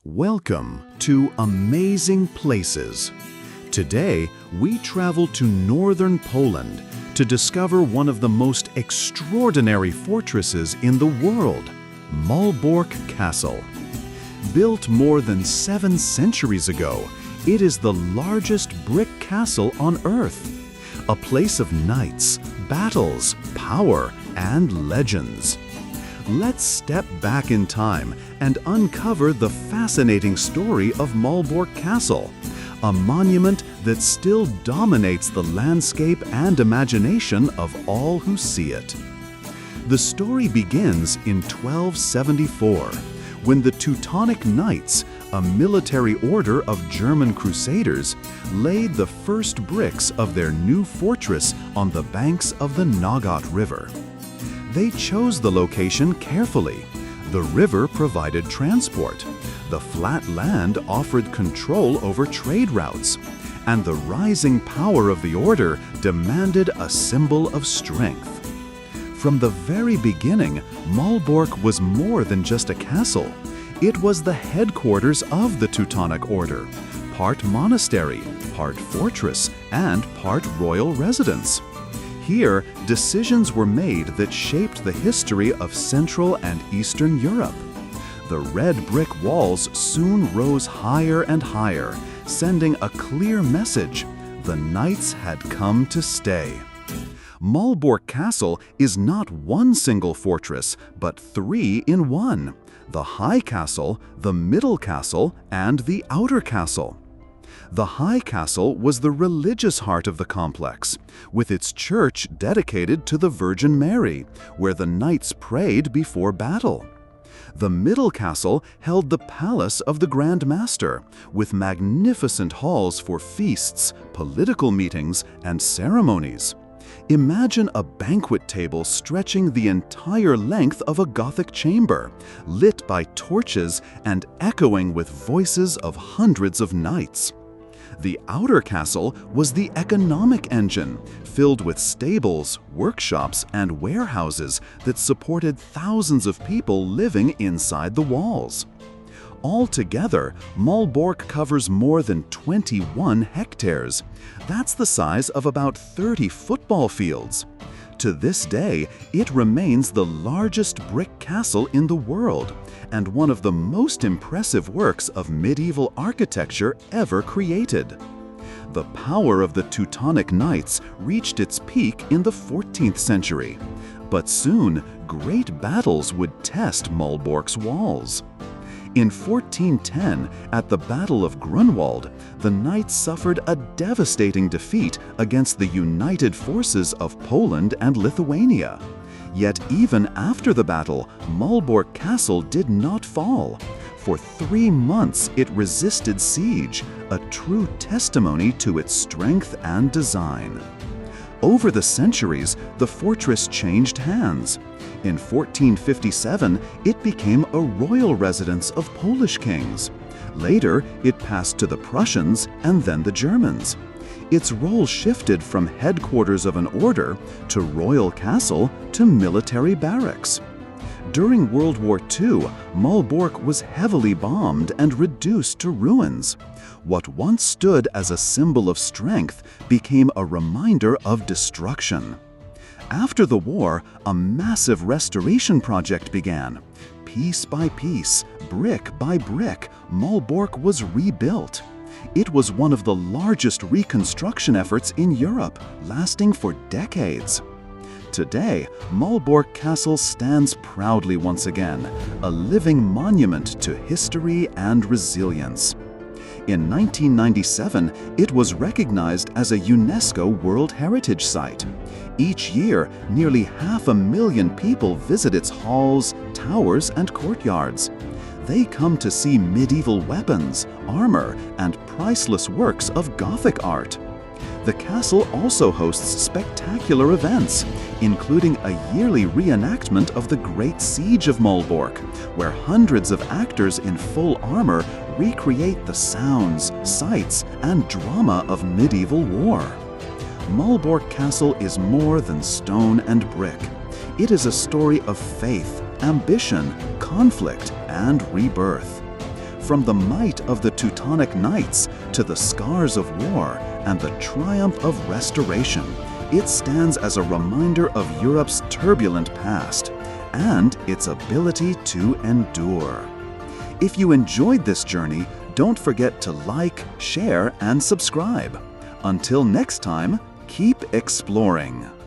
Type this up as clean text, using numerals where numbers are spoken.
Welcome to Amazing Places. Today, we travel to northern Poland to discover one of the most extraordinary fortresses in the world, Malbork Castle. Built more than 7 centuries ago, it is the largest brick castle on Earth, a place of knights, battles, power, and legends. Let's step back in time and uncover the fascinating story of Malbork Castle, a monument that still dominates the landscape and imagination of all who see it. The story begins in 1274, when the Teutonic Knights, a military order of German crusaders, laid the first bricks of their new fortress on the banks of the Nogat River. They chose the location carefully. The river provided transport, the flat land offered control over trade routes, and the rising power of the order demanded a symbol of strength. From the very beginning, Malbork was more than just a castle. It was the headquarters of the Teutonic Order, part monastery, part fortress, and part royal residence. Here, decisions were made that shaped the history of Central and Eastern Europe. The red brick walls soon rose higher and higher, sending a clear message: the knights had come to stay. Malbork Castle is not one single fortress, but 3 in one: the High Castle, the Middle Castle, and the Outer Castle. The High Castle was the religious heart of the complex, with its church dedicated to the Virgin Mary, where the knights prayed before battle. The Middle Castle held the palace of the Grand Master, with magnificent halls for feasts, political meetings, and ceremonies. Imagine a banquet table stretching the entire length of a Gothic chamber, lit by torches and echoing with voices of hundreds of knights. The Outer Castle was the economic engine, filled with stables, workshops, and warehouses that supported thousands of people living inside the walls. Altogether, Malbork covers more than 21 hectares. That's the size of about 30 football fields. To this day, it remains the largest brick castle in the world and one of the most impressive works of medieval architecture ever created. The power of the Teutonic Knights reached its peak in the 14th century, but soon great battles would test Malbork's walls. In 1410, at the Battle of Grunwald, the Knights suffered a devastating defeat against the united forces of Poland and Lithuania. Yet even after the battle, Malbork Castle did not fall. For 3 months it resisted siege, a true testimony to its strength and design. Over the centuries, the fortress changed hands. In 1457, it became a royal residence of Polish kings. Later, it passed to the Prussians and then the Germans. Its role shifted from headquarters of an order to royal castle to military barracks. During World War II, Malbork was heavily bombed and reduced to ruins. What once stood as a symbol of strength became a reminder of destruction. After the war, a massive restoration project began. Piece by piece, brick by brick, Malbork was rebuilt. It was one of the largest reconstruction efforts in Europe, lasting for decades. Today, Malbork Castle stands proudly once again, a living monument to history and resilience. In 1997, it was recognized as a UNESCO World Heritage Site. Each year, nearly 500,000 people visit its halls, towers, and courtyards. They come to see medieval weapons, armor, and priceless works of Gothic art. The castle also hosts spectacular events, including a yearly reenactment of the Great Siege of Malbork, where hundreds of actors in full armor recreate the sounds, sights, and drama of medieval war. Malbork Castle is more than stone and brick. It is a story of faith, ambition, conflict, and rebirth. From the might of the Teutonic Knights to the scars of war and the triumph of restoration, it stands as a reminder of Europe's turbulent past and its ability to endure. If you enjoyed this journey, don't forget to like, share, and subscribe. Until next time, keep exploring.